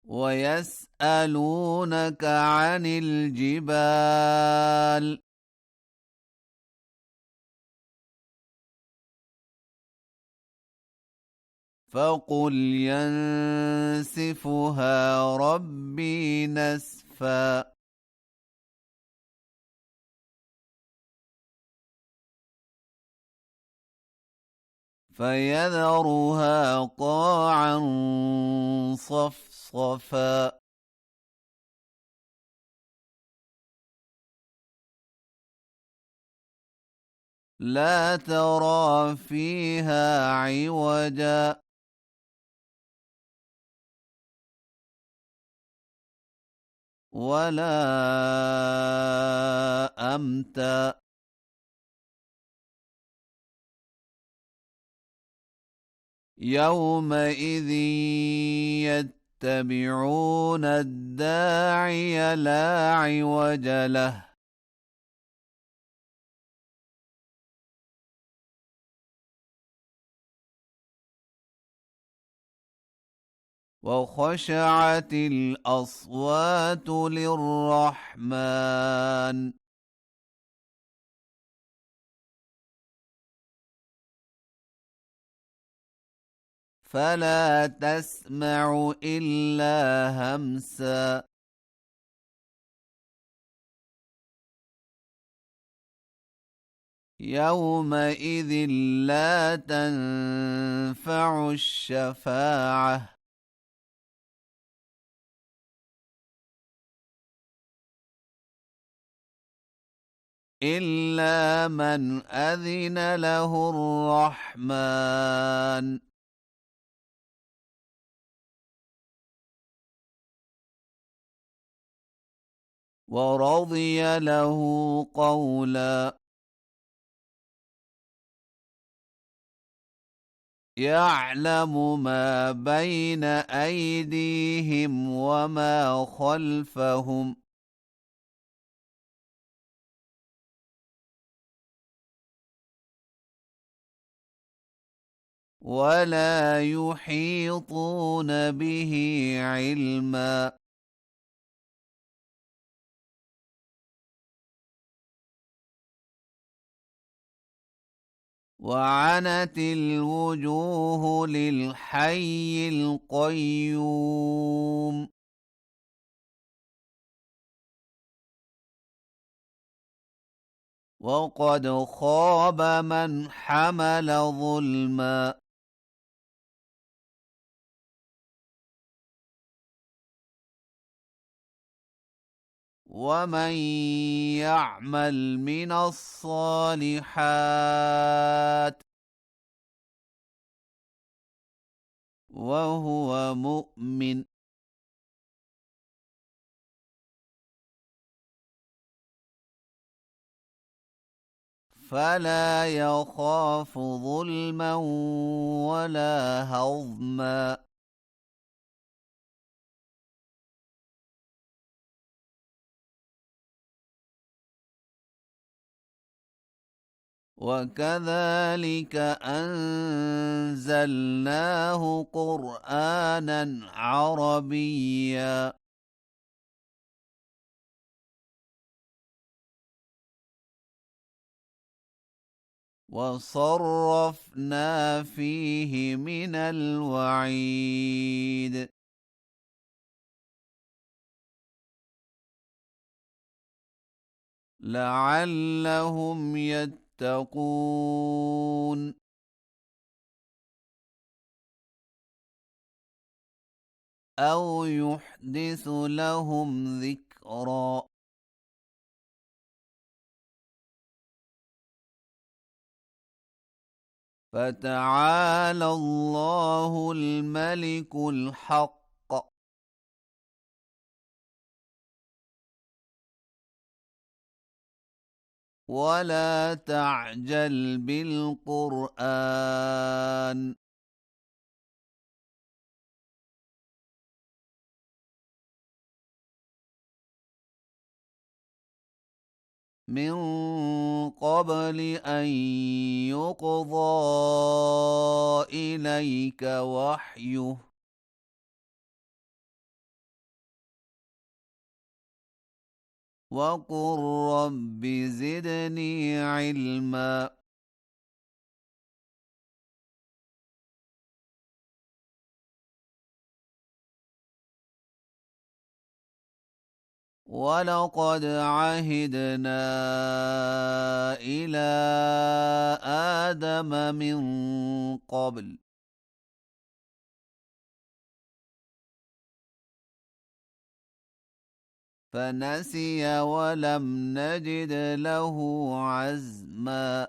ويسألونك عن الجبال فقل ينسفها ربي نسفا فيذرها قاعا صفصفا لا ترى فيها عوجا ولا أمتا يومئذ يتبعون الداعي لا عوج له وخشعت الأصوات للرحمن فلا تسمع إلا همسا يومئذ لا تنفع الشفاعة إلا من أذن له الرحمن ورضي له قولا يعلم ما بين أيديهم وما خلفهم ولا يحيطون به علما وعنت الوجوه للحي القيوم وقد خاب من حمل ظلما ومن يعمل من الصالحات وهو مؤمن فلا يخاف ظلما ولا هضما وكذلك أنزلناه قرآنا عربيا وصرفنا فيه من الوعيد لعلهم يتقون أو يحدث لهم ذكرا فتعالى الله الملك الحق ولا تعجل بالقرآن من قبل أن يقضى إليك وحيه وقل رب زدني علما. ولقد عهدنا إلى آدم من قبل فنسي ولم نجد له عزما.